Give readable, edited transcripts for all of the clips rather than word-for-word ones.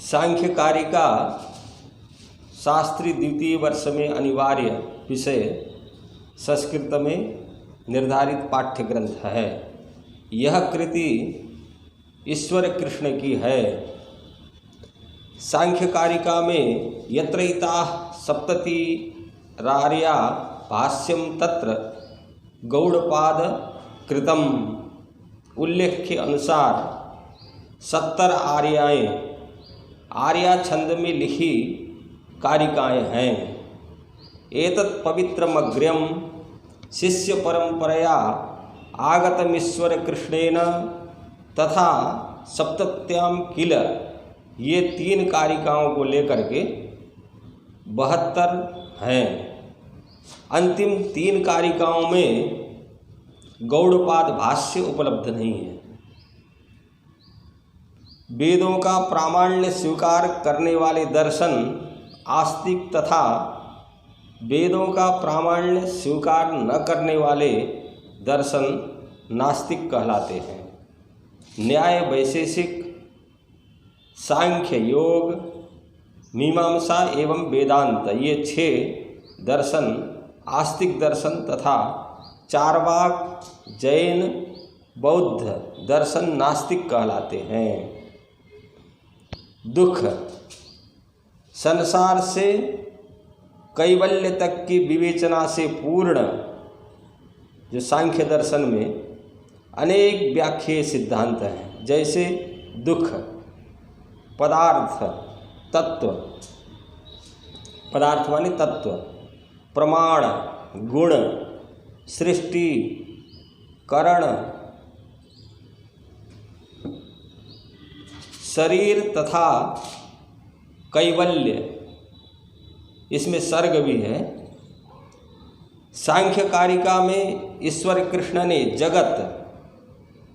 सांख्यकारिका शास्त्री द्वितीय वर्ष में अनिवार्य विषय संस्कृत में निर्धारित पाठ्य ग्रंथ है। यह कृति ईश्वर कृष्ण की है। सांख्यकारिका में यत्रैताः सप्ततिरार्या भाष्यम तत्र गौड़पाद कृतम उल्लेख के अनुसार 70 आर्याएँ आर्या छंद में लिखी कारिकाएँ हैं। एतत् पवित्रमग्र्यं शिष्य परंपरया आगतमीश्वर कृष्णेन तथा सप्तत्याम किल, ये 3 कारिकाओं को लेकर के 72 हैं। अंतिम 3 कारिकाओं में गौड़पाद भाष्य उपलब्ध नहीं है। वेदों का प्रामाण्य स्वीकार करने वाले दर्शन आस्तिक तथा वेदों का प्रामाण्य स्वीकार न करने वाले दर्शन नास्तिक कहलाते हैं। न्याय, वैशेषिक, सांख्य, योग, मीमांसा एवं वेदांत, ये 6 दर्शन आस्तिक दर्शन तथा चार्वाक, जैन, बौद्ध दर्शन नास्तिक कहलाते हैं। दुख, संसार से कैवल्य तक की विवेचना से पूर्ण जो सांख्य दर्शन में अनेक व्याख्याय सिद्धांत हैं, जैसे दुख, पदार्थ, तत्व, पदार्थ माने तत्व, प्रमाण, गुण, सृष्टि, करण, शरीर तथा कैवल्य, इसमें सर्ग भी है। सांख्यकारिका में ईश्वर कृष्ण ने जगत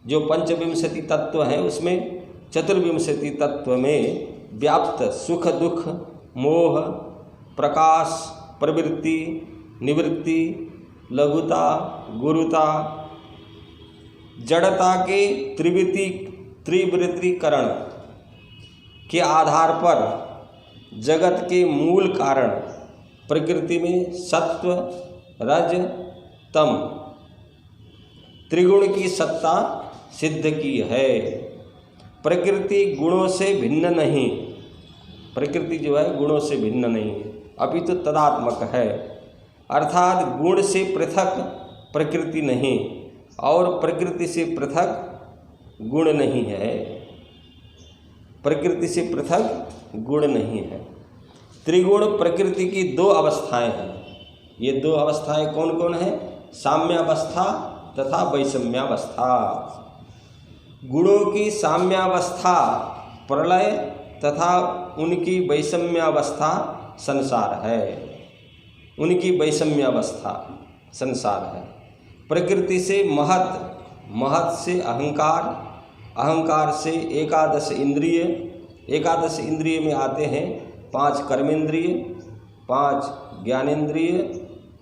जो 25 तत्व हैं उसमें 24 तत्व में व्याप्त सुख, दुख, मोह, प्रकाश, प्रवृत्ति, निवृत्ति, लघुता, गुरुता, जड़ता के त्रिवृत्तीकरण के आधार पर जगत के मूल कारण प्रकृति में सत्व, रज, तम त्रिगुण की सत्ता सिद्ध की है। प्रकृति गुणों से भिन्न नहीं, प्रकृति जो है गुणों से भिन्न नहीं है, अपितु तदात्मक है। अर्थात गुण से पृथक प्रकृति नहीं और प्रकृति से पृथक गुण नहीं है, प्रकृति से पृथक गुण नहीं है। त्रिगुण प्रकृति की 2 अवस्थाएं हैं। ये 2 अवस्थाएं कौन कौन है? साम्यावस्था तथा वैषम्यावस्था। गुणों की साम्यावस्था प्रलय तथा उनकी वैषम्यावस्था संसार है, उनकी वैषम्यावस्था संसार है। प्रकृति से महत, महत से अहंकार, अहंकार से एकादश इंद्रिय, एकादश इंद्रिय में आते हैं 5 कर्मेंद्रिय, 5 ज्ञानेंद्रिय,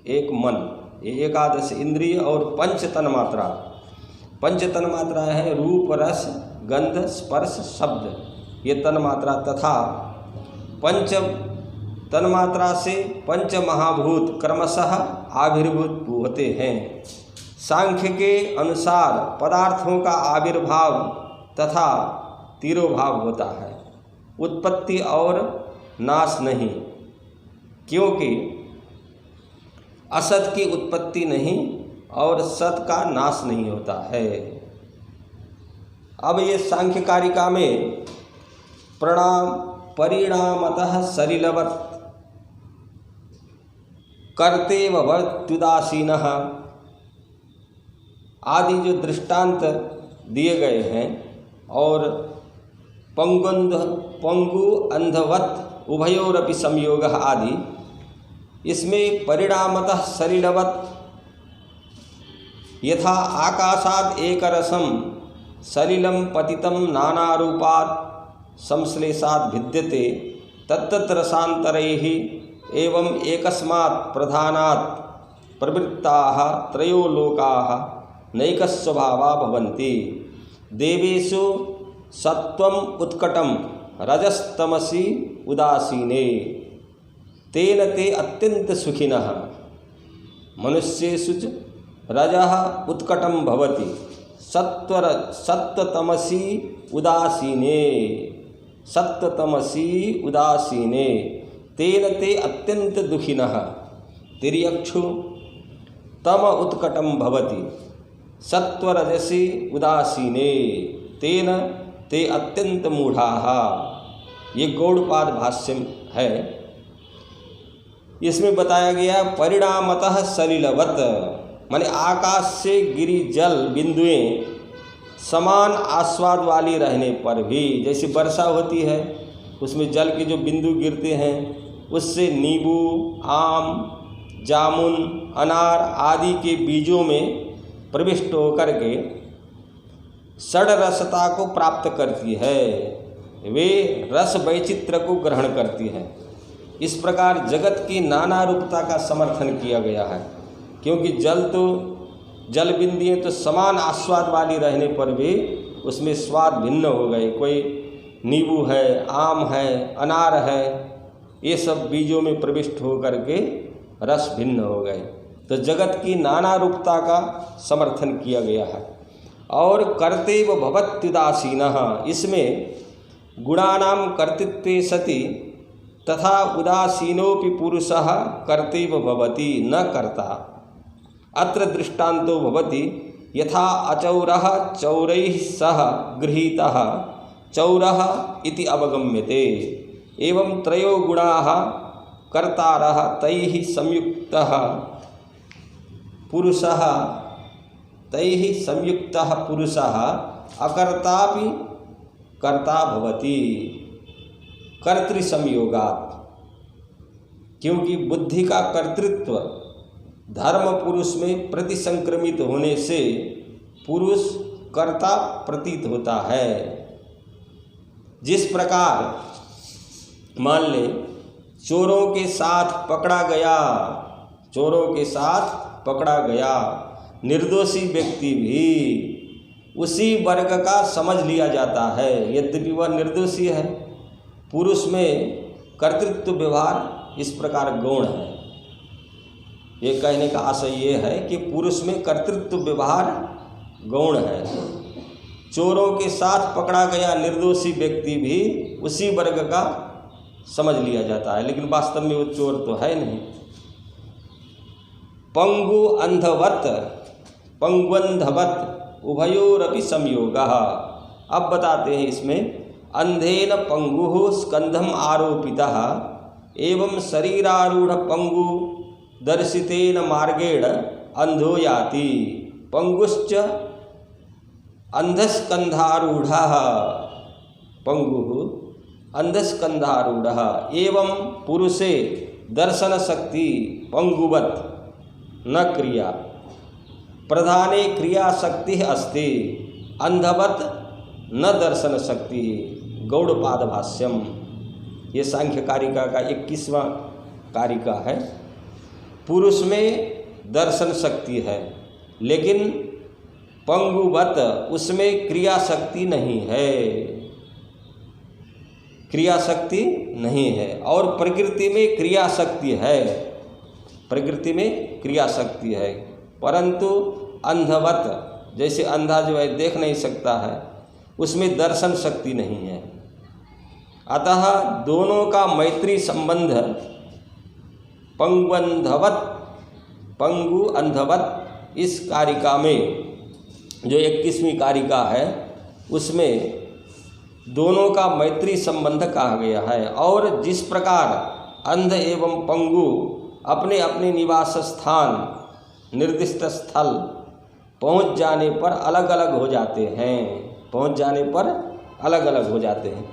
1 मन, ये एकादश इंद्रिय और 5 तन्मात्रा। 5 तन्मात्रा है रूप, रस, गंध, स्पर्श, शब्द, ये तन्मात्रा तथा 5 तन्मात्रा से 5 महाभूत क्रमशः आविर्भूत होते हैं। सांख्य के अनुसार पदार्थों का आविर्भाव तथा तिरोभाव होता है, उत्पत्ति और नाश नहीं, क्योंकि असत की उत्पत्ति नहीं और सत का नाश नहीं होता है। अब ये सांख्यकारिका में परिणामतः सलिलवत् कर्तेव भवत्युदासीनः आदि जो दृष्टांत दिए गए हैं और पंगु अंधवत् उभयोरपि संयोगः आदि, इसमें परिणामतः सलिलवत् यथा आकाशात् एकरसं सलिलं पतितं नानारूपात् संश्लेषात् भिद्यते तत्तत् रसान्तरैः एवं एकस्मात् प्रधानात् प्रवृत्ताः त्रयो लोकाः नैकस्वभावा भवन्ति। देवेषु सत्वम उत्कटम रजस्तमसी उदासीने तेन ते अत्यंत सुखिनः। मनुष्येषु च रजः उत्कटं भवति सत्वतमसी उदासीने तेन ते अत्यंत दुखिनः। तिर्यक्षु तम उत्कटं भवति सत्वरजसी उदासीने तेन ते अत्यंत मूढ़ाः। ये गौड़पाद भाष्य है। इसमें बताया गया परिणामतः सलिलवत, माने आकाश से गिरी जल बिंदुएं समान आस्वाद वाली रहने पर भी, जैसे वर्षा होती है उसमें जल के जो बिंदु गिरते हैं उससे नींबू, आम, जामुन, अनार आदि के बीजों में प्रविष्ट होकर के षड्रसता को प्राप्त करती है, वे रस वैचित्र को ग्रहण करती है। इस प्रकार जगत की नाना रूपता का समर्थन किया गया है, क्योंकि जल बिंदियाँ तो समान आस्वाद वाली रहने पर भी उसमें स्वाद भिन्न हो गए। कोई नींबू है, आम है, अनार है, ये सब बीजों में प्रविष्ट होकर के रस भिन्न हो गए। तो जगत की नाना रूपता का समर्थन किया गया है। और कर्तव्य भवत्युदासीनः, इसमें गुणानां कर्तृत्वे सति तथा उदासीनोपि पुरुषः कर्तव्य भवति न कर्ता। अत्र दृष्टान्तो भवति यथा अचौरः चौरैः सह गृहीतः चौरः इति अवगम्यते। एवं त्रयो गुणाः कर्तारः तैः संयुक्तः पुरुषः अकर्तापि कर्ता भवति कर्तृसंयोगात्। क्योंकि बुद्धि का कर्तृत्व धर्म पुरुष में प्रतिसंक्रमित होने से पुरुष कर्ता प्रतीत होता है। जिस प्रकार मान ले चोरों के साथ पकड़ा गया निर्दोषी व्यक्ति भी उसी वर्ग का समझ लिया जाता है, यद्यपि वह निर्दोषी है। पुरुष में कर्तृत्व व्यवहार इस प्रकार गौण है। ये कहने का आशय ये है कि पुरुष में कर्तृत्व व्यवहार गौण है। चोरों के साथ पकड़ा गया निर्दोषी व्यक्ति भी उसी वर्ग का समझ लिया जाता है, लेकिन वास्तव में वो चोर तो है नहीं। पंगुअंधवत उभयोरपि संयोगः। अब बताते हैं इसमें अंधेन पंगुः स्कंधम आरोपितः एवं शरीरारूढ़ पंगु दर्शितेन मार्गेण अंधो याति पंगुश्च अंधस्कंधारूढ़ः पंगुः अंधस्कंधारूढ़ः एवं पुरुषे दर्शन शक्ति पंगुवत न क्रिया प्रधाने क्रिया शक्ति अस्ति अंधवत न दर्शन शक्ति। गौड़पाद भाष्यम, ये सांख्य कारिका का 21वां कारिका है। पुरुष में दर्शन शक्ति है, लेकिन पंगुवत उसमें क्रिया शक्ति नहीं है, क्रिया शक्ति नहीं है। और प्रकृति में क्रिया शक्ति है, प्रकृति में क्रिया शक्ति है, परंतु अंधवत, जैसे अंधा जो है देख नहीं सकता है, उसमें दर्शन शक्ति नहीं है। अतः दोनों का मैत्री संबंध पंगु अंधवत इस कारिका में, जो 21वीं कारिका है, उसमें दोनों का मैत्री संबंध कहा गया है। और जिस प्रकार अंध एवं पंगु अपने अपने निवास स्थान निर्दिष्ट स्थल पहुंच जाने पर अलग अलग हो जाते हैं,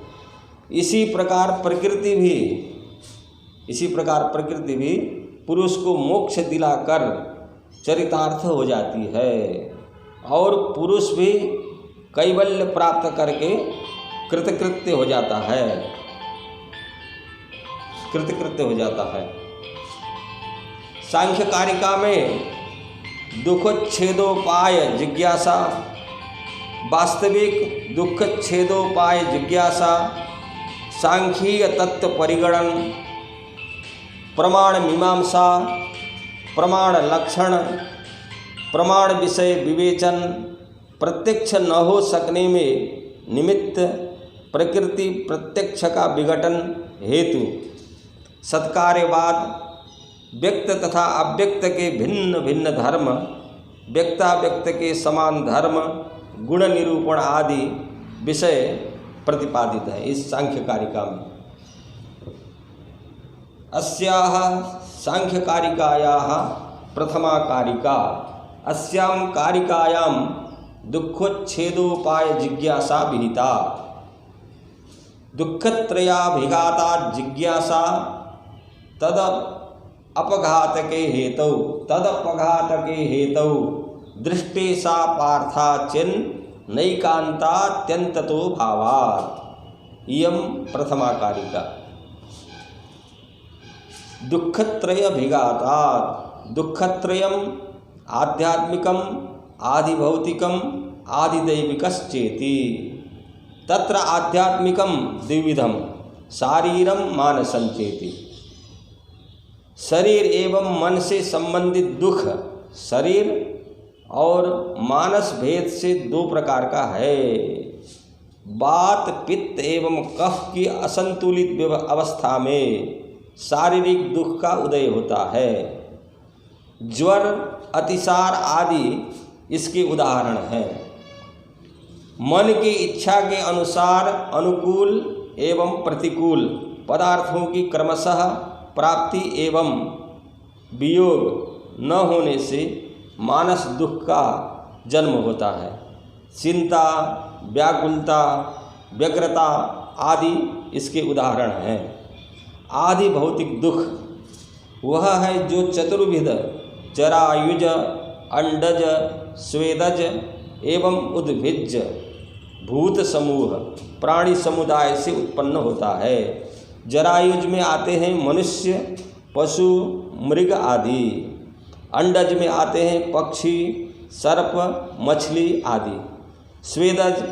इसी प्रकार प्रकृति भी पुरुष को मोक्ष दिलाकर चरितार्थ हो जाती है, और पुरुष भी कैवल्य प्राप्त करके कृतकृत्य हो जाता है। सांख्य कारिका में दुखोच्छेदोपाय जिज्ञासा वास्तविक दुख छेदोपाय जिज्ञासा, सांख्यीय तत्व परिगणन, प्रमाण मीमांसा, प्रमाण लक्षण, प्रमाण विषय विवेचन, प्रत्यक्ष न हो सकने में निमित्त, प्रकृति प्रत्यक्ष का विघटन हेतु, सत्कार्यवाद, व्यक्त तथा अव्यक्त के भिन्न भिन्न धर्म, व्यक्ताव्यक्त के समान धर्म, गुण निरूपण आदि विषय प्रतिपादित है इस सांख्य कारिका में। अस्याः सांख्य कारिकायाः प्रथमा कारिका, अस्यां कारिकायां दुःखोच्छेदोपाय जिज्ञासा विहिता। दुःखत्रयाभिघाता जिज्ञासा तद अपघातके हेतौ दृष्टे सा पार्था चिन् नैकान्तात्यन्ततो भावात्। इयं प्रथमा कारिका। दुःखत्रयभिघातात्, दुःखत्रयम् आध्यात्मिकम्, आदिभौतिकम्, आदिदैविकश्चेति। तत्र आध्यात्मिकं द्विविधं, शारीरं मानसं चेति। शरीर एवं मन से संबंधित दुख शरीर और मानस भेद से दो प्रकार का है। वात पित्त एवं कफ की असंतुलित अवस्था में शारीरिक दुख का उदय होता है। ज्वर, अतिसार आदि इसके उदाहरण हैं। मन की इच्छा के अनुसार अनुकूल एवं प्रतिकूल पदार्थों की क्रमशः प्राप्ति एवं वियोग न होने से मानस दुख का जन्म होता है। चिंता, व्याकुलता, व्यग्रता आदि इसके उदाहरण हैं। आदि भौतिक दुख वह है जो चतुर्विध जरायुज, अंडज, स्वेदज एवं उद्भिज भूत समूह प्राणी समुदाय से उत्पन्न होता है। जरायुज में आते हैं मनुष्य, पशु, मृग आदि। अंडज में आते हैं पक्षी, सर्प, मछली आदि। स्वेदज,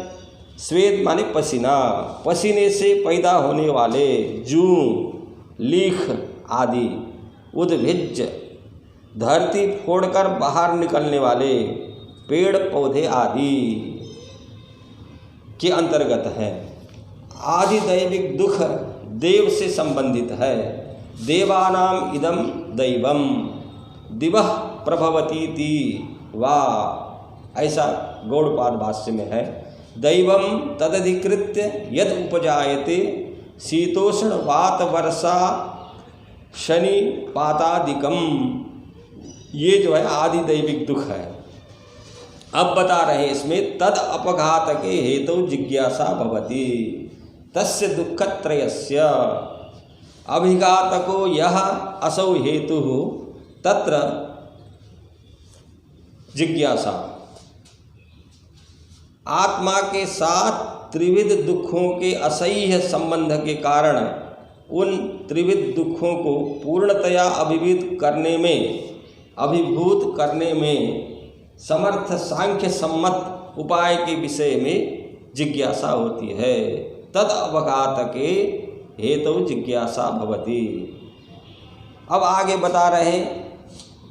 स्वेद माने पसीना, पसीने से पैदा होने वाले जूं, लीख आदि। उद्भिज, धरती फोड़कर बाहर निकलने वाले पेड़ पौधे आदि के अंतर्गत है। आदि दैविक दुख देव से संबंधित है। देवानाम इदम दैवम दिवः प्रभवतीति वा, ऐसा गौड़पाद भाष्य में है। दैवम तदधिकृत्य यद उपजायते शीतोष्ण वात वर्षा शनि पातादिकम। ये जो है आदि दैविक दुख है। अब बता रहे हैं इसमें तद अपघातके हेतु जिज्ञासा भवति। तस्य दुःखत्रयस्य अभिघातको यह असौ हेतुः तत्र जिज्ञासा। आत्मा के साथ त्रिविध दुखों के असह्य संबंध के कारण उन त्रिविध दुखों को पूर्णतया अभिभूत करने में समर्थ सांख्य सम्मत उपाय के विषय में जिज्ञासा होती है। तद अवघातके हेतु जिज्ञासा भवति। अब आगे बता रहे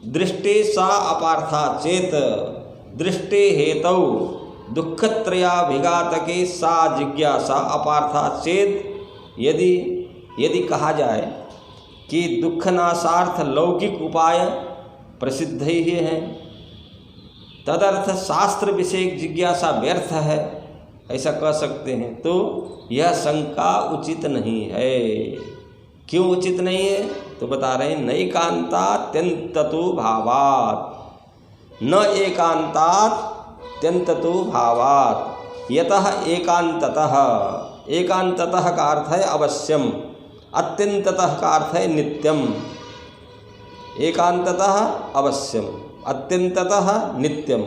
दृष्टे सा अपार्था चेत दृष्टे हेतु दुःखत्रयाभिघातके सा जिज्ञासा अपार्था चेत। यदि कहा जाए कि दुःखनाशार्थ लौकिक उपाय प्रसिद्ध ही हैं, तदर्थ शास्त्र विषयक जिज्ञासा व्यर्थ है, ऐसा कह सकते हैं, तो यह शंका उचित नहीं है। क्यों उचित नहीं है? तो बता रहे हैं नैकान्तात्यन्ततो भावात्, न एकान्तात्यन्ततो भावात्। यतः एकान्ततः, एकान्ततः का अर्थ है अवश्यम, अत्यंततः का अर्थ है नित्यम। एकान्ततः अवश्यम, अत्यंततः नित्यम।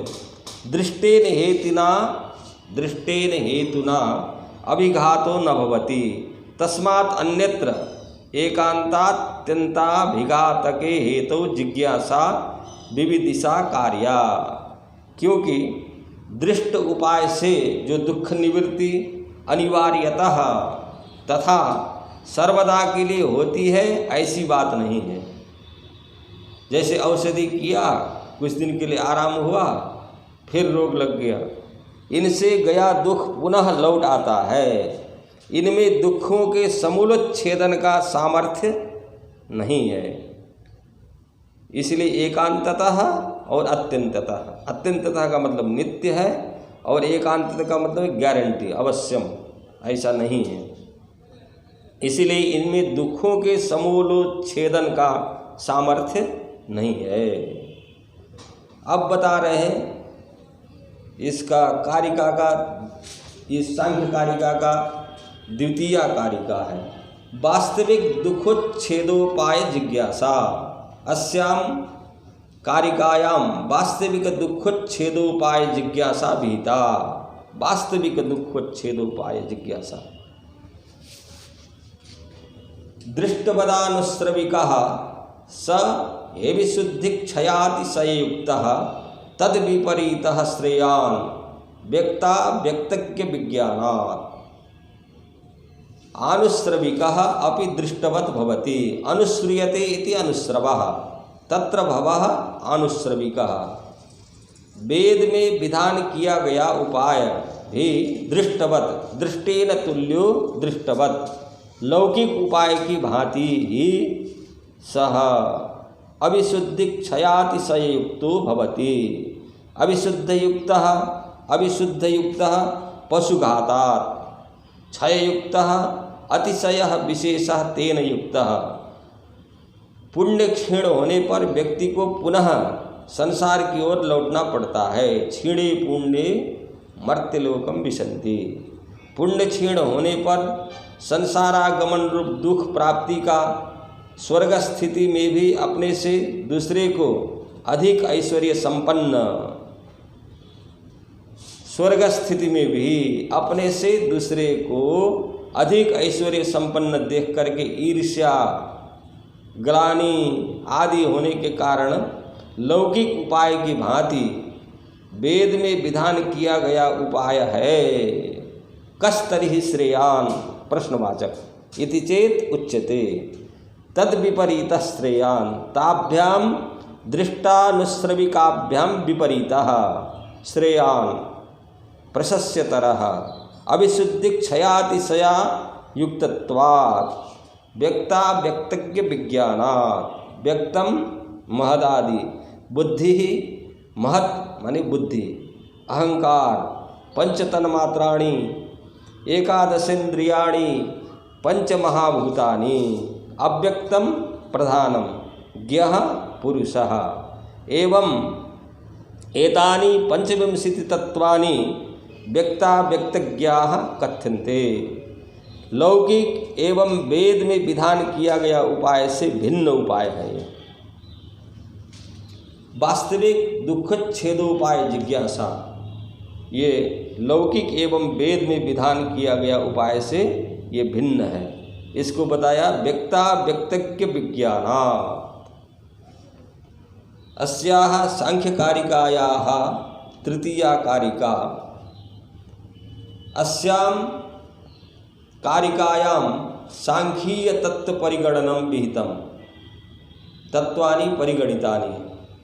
दृष्टेन हेतुना अभिघातो न भवति, तस्मात् अन्यत्र एकान्तात्यन्ताभिघातके हेतु जिज्ञासा विविदिशा कार्या। क्योंकि दृष्ट उपाय से जो दुख निवृत्ति अनिवार्यतः तथा सर्वदा के लिए होती है, ऐसी बात नहीं है। जैसे औषधि किया, कुछ दिन के लिए आराम हुआ, फिर रोग लग गया, इनसे गया दुख पुनः लौट आता है। इनमें दुखों के समूलोच्छेदन का सामर्थ्य नहीं है। इसलिए एकांततः और अत्यंततः। अत्यंततः का मतलब नित्य है और एकांततः का मतलब गारंटी, अवश्यम, ऐसा नहीं है। इसलिए इनमें दुखों के समूलोच्छेदन का सामर्थ्य नहीं है। अब बता रहे हैं इसका कारिका का, इस सांख्य कारिका का द्वितीय कारिका है। वास्तविक दुखोच्छेदोपाय जिज्ञासा। अस्याम कारिकायाम वास्तविक दुखोच्छेदोपाय जिज्ञासा विहिता। वास्तविक दुखोच्छेदोपाय जिज्ञासा। दृष्टवदानुश्रविकः स हे विशुद्धिक्षयातिशययुक्तः तद विपरीतः श्रेयान् व्यक्ता व्यक्तज्ञ विज्ञानात्। आनुश्रविकः अपि दृष्टवत् भवति। अनुश्रूयते इति अनुश्रवः, तत्र भवः आनुश्रविकः। वेद में विधान किया गया उपाय भी दृष्टवत्, दृष्टेन तुल्यो दृष्टवत्, लौकिक उपाय की भांति ही सह अविशुद्धि क्षयातिशययुक्तो भवति। अविशुद्धयुक्तः पशुघातात्, क्षययुक्तः अतिशयः विशेषः तेन युक्तः। पुण्य क्षीण होने पर व्यक्ति को पुनः संसार की ओर लौटना पड़ता है। क्षीणे पुण्ये मर्त्यलोकम विशन्ति। पुण्य क्षीण होने पर संसारागमन रूप दुख प्राप्ति का, स्वर्ग स्थिति में भी अपने से दूसरे को अधिक ऐश्वर्य संपन्न, स्वर्ग स्थिति में भी अपने से दूसरे को अधिक ऐश्वर्य संपन्न देख करके ईर्ष्या, ग्लानि आदि होने के कारण लौकिक उपाय की भांति वेद में विधान किया गया उपाय है। कस्तरिहि श्रेयान् प्रश्नवाचक इति चेत उच्यते। तद विपरीतः श्रेयान् ताभ्याम दृष्टानुश्रविकाभ्याम विपरीतः श्रेयान् प्रशस्यतरः अविशुद्धि क्षयातिशया युक्तत्वात् व्यक्ता व्यक्तज्ञ विज्ञानात्। व्यक्तम महदादि, बुद्धि महत् माने बुद्धि, अहंकार, पंचतन्मात्राणि, एकादशेन्द्रियाणि, पंचमहाभूतानि, अव्यक्तम प्रधानम, ज्ञः पुरुषः। एवं एतानि पंचविंशति तत्वानि व्यक्ता व्यक्तज्ञाः कथ्यन्ते। लौकिक एवं वेद में विधान किया गया उपाय से भिन्न उपाय है। वास्तविक दुखच्छेदोपाय जिज्ञासा, ये लौकिक एवं वेद में विधान किया गया उपाय से ये भिन्न है। इसको बताया व्यक्ता व्यक्तज्ञ विज्ञानात्। अस्याः सांख्यकारिकायाः तृतीया कारिका। अस्यां कारिकायां सांख्यीय तत्व परिगणनं विहितं। तत्वानि परिगणितानि।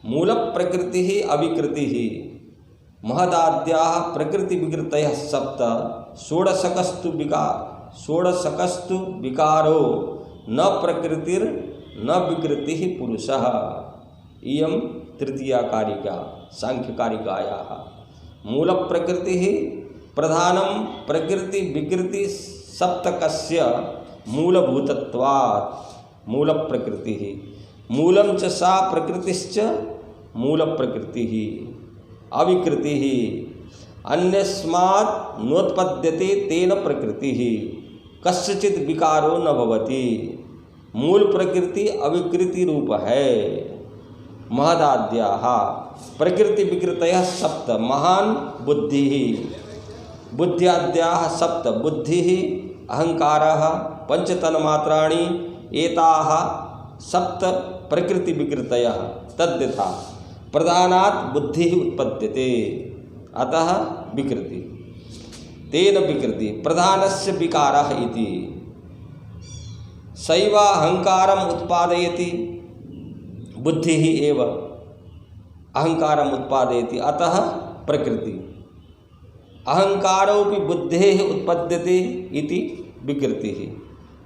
मूल प्रकृति अविकृति महदाद्याः प्रकृति विकृतयः सप्त षोडशकस्तु विकारो न प्रकृतिर न विकृति पुरुषः। इयं तृतीया कारिका सांख्यकारिकायाः। मूल प्रकृति प्रधानम प्रकृति विकृति सप्तकस्य मूलभूतत्वात् मूल प्रकृति। मूलम च सा प्रकृतिश्च मूल प्रकृति अविकृति अन्यस्मात् नोत्पद्यते तेन प्रकृति कस्यचित् विकारो न भवति। मूल प्रकृति अविकृति रूप है। महदाद्याः प्रकृति विकृतयः सप्त महान बुद्धि बुद्ध्याद्याः सप्त बुद्धि अहंकारः पंचतन्मात्राणि एताः सप्त प्रकृति विकृतयः तद्यथा प्रधानात् बुद्धि उत्पद्यते। अतः विकृति। तेन विकृति प्रधानस्य विकारः इति सैवाहंकारम् उत्पादयति बुद्धिः एव अहंकारम् उत्पादयति, अतः प्रकृति। अहंकारोऽपि बुद्धेः उत्पद्यते इति विकृतिः।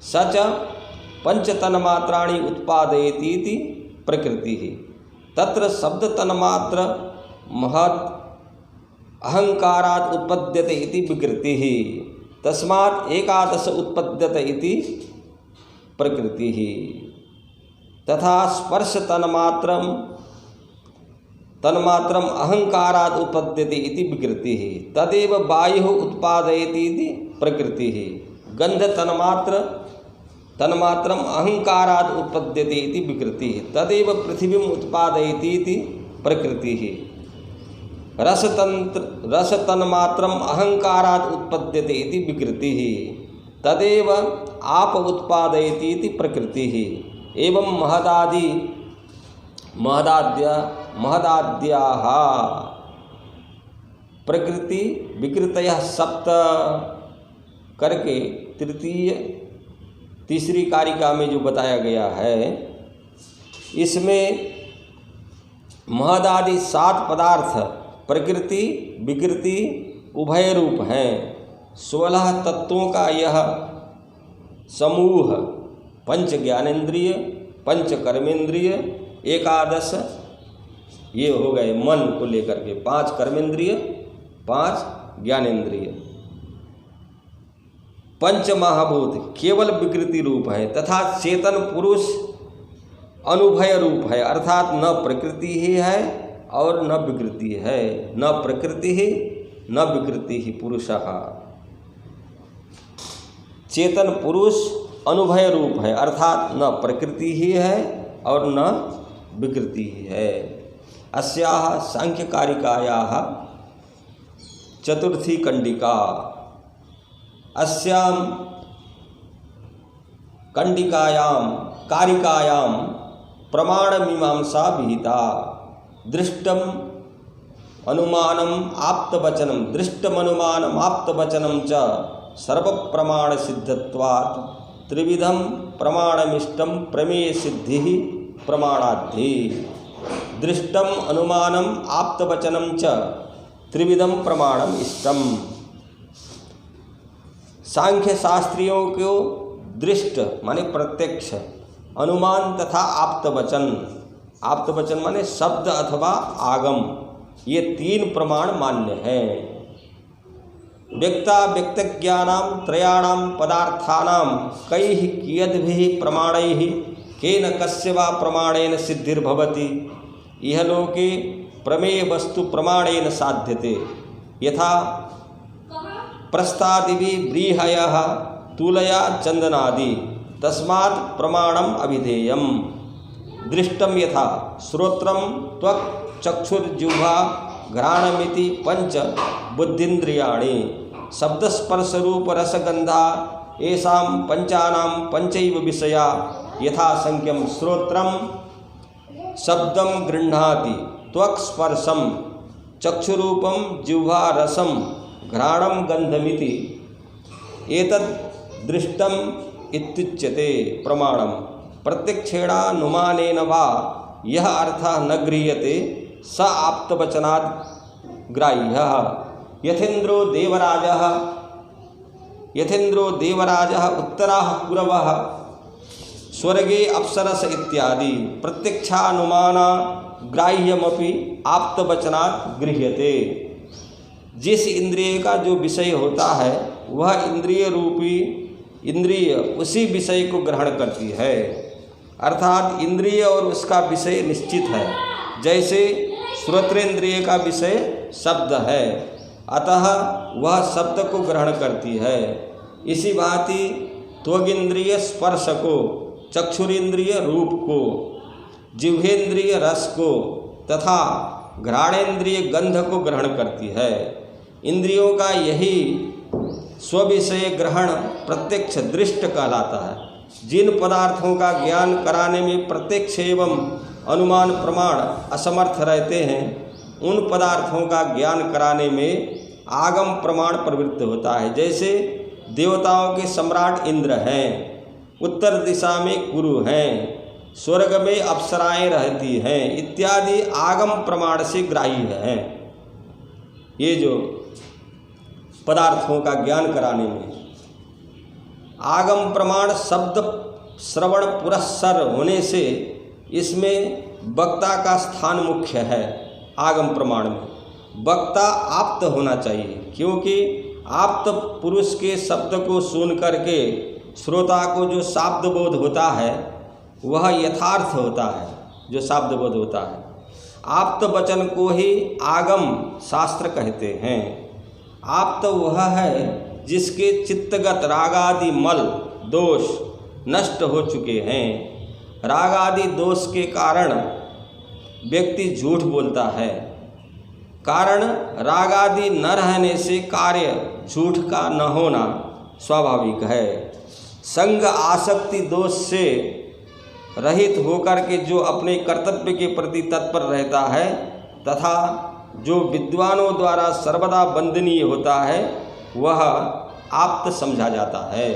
स च पंचतन्मात्राणि उत्पादयति इति प्रकृतिः। तत्र शब्दतन्मात्र महत् अहंकारात् उत्पद्यते इति विकृतिः। तस्मात् एकादश उत्पद्यते इति प्रकृतिः। तथा स्पर्श तन्मात्रम अहंकारात् उत्पद्यते इति विकृतिः। तदेव वायुः उत्पादयति इति प्रकृतिः। गंध तन्मात्रम अहंकारात् उत्पद्यते इति विकृतिः। तदेव पृथिवीम् उत्पादयति इति प्रकृतिः। रस तन्मात्रम अहंकारात् उत्पद्यते इति विकृतिः। तदेव आप उत्पादयति इति प्रकृतिः। एवं महदाद्याः प्रकृति विकृतयः सप्त करके तीसरी कारिका में जो बताया गया है, इसमें महदादि 7 पदार्थ प्रकृति विकृति उभय रूप हैं। 16 तत्वों का यह समूह 5 ज्ञानेन्द्रिय 5 कर्मेंद्रिय 11 ये हो गए मन को लेकर के, 5 कर्मेंद्रिय 5 ज्ञानेन्द्रिय, 5 महाभूत केवल विकृति रूप है तथा चेतन पुरुष अनुभय रूप है, अर्थात न प्रकृति ही है और न विकृति है। न प्रकृति ही न विकृति ही पुरुषः। चेतन पुरुष अनुभय रूप है, अर्थात न प्रकृति ही है और न विकृति ही है। अस्याः सांख्यकारिकायाः चतुर्थी कंडिका। अस्यां कारिकायां प्रमाणमीमांसा विहिता। दृष्टम अनुमानम आप्तवचनम दृष्टमनुमानम आप्तवचनम च सर्वप्रमाण सिद्धत्वात् त्रिविधम प्रमाणमिष्टम प्रमेय सिद्धि प्रमाणाद्धि। दृष्टम अनुमानम आप्तवचनम च त्रिविधम प्रमाणम इष्टम। सांख्य शास्त्रियों को दृष्ट माने प्रत्यक्ष, अनुमान तथा आप्तवचन, आप्तवचन माने शब्द अथवा आगम, ये 3 प्रमाण मान्य हैं। व्यक्ता व्यक्तज्ञानां त्रयाणां पदार्थानां कैः कियद्भिः प्रमाणैः केन कस्य वा प्रमाणेन सिद्धिर्भवति। इहलोके प्रमेय वस्तु प्रमाणेन साध्यते। यथा प्रस्तादिभिः व्रीहयः तुलया चंदनादि, तस्मात् प्रमाणम अभिधेयम्। दृष्टम यथा श्रोत्रम त्वक् चक्षुर्जिह्वा घ्राणमिति 5 बुद्धिन्द्रियाणि। शब्दस्पर्शरूपरसगन्धा येषां पंचानां पंचैव विषया। यथा संख्यम श्रोत्रम शब्दम गृह्णाति, त्वक् स्पर्शम, चक्षुरूपम जिह्वा रसम, घ्राणम गंधमिति। एतद् दृष्टम इत्युच्यते प्रमाणम। प्रत्यक्षेणानुमानेन वा यह अर्थः न गृह्यते स आप्तवचनात् ग्राह्यः। यथेन्द्रो देवराजः उत्तराः पुरवः स्वर्गे अप्सरस इत्यादि। प्रत्यक्षानुमाना ग्राह्यमपि आप्तवचनात् गृह्यते। जिस इंद्रिय का जो विषय होता है वह इंद्रिय उसी विषय को ग्रहण करती है, अर्थात इंद्रिय और उसका विषय निश्चित है। जैसे श्रोत्रेंद्रिय का विषय शब्द है, अतः वह शब्द को ग्रहण करती है। इसी भांति त्वगिंद्रिय स्पर्श को, चक्षुरेंद्रिय रूप को, जिह्वेंद्रिय रस को तथा घ्राणेन्द्रिय गंध को ग्रहण करती है। इंद्रियों का यही स्विषय ग्रहण प्रत्यक्ष दृष्ट कहलाता है। जिन पदार्थों का ज्ञान कराने में प्रत्यक्ष एवं अनुमान प्रमाण असमर्थ रहते हैं, उन पदार्थों का ज्ञान कराने में आगम प्रमाण प्रवृत्त होता है। जैसे देवताओं के सम्राट इंद्र हैं, उत्तर दिशा में गुरु हैं, स्वर्ग में अप्सराएं रहती हैं इत्यादि आगम प्रमाण से ग्राह्य हैं। ये जो पदार्थों का ज्ञान कराने में आगम प्रमाण शब्द श्रवण पुरस्सर होने से इसमें वक्ता का स्थान मुख्य है। आगम प्रमाण में वक्ता आप्त होना चाहिए, क्योंकि आप्त पुरुष के शब्द को सुन करके श्रोता को जो शाब्द बोध होता है वह यथार्थ होता है। जो शाब्द बोध होता है आप्त वचन को ही आगम शास्त्र कहते हैं। आप्त वह है जिसके चित्तगत रागादि मल दोष नष्ट हो चुके हैं। रागादि दोष के कारण व्यक्ति झूठ बोलता है। कारण रागादि न रहने से कार्य झूठ का न होना स्वाभाविक है। संग आसक्ति दोष से रहित होकर के जो अपने कर्तव्य के प्रति तत्पर रहता है तथा जो विद्वानों द्वारा सर्वदा वंदनीय होता है वह आप्त समझा जाता है।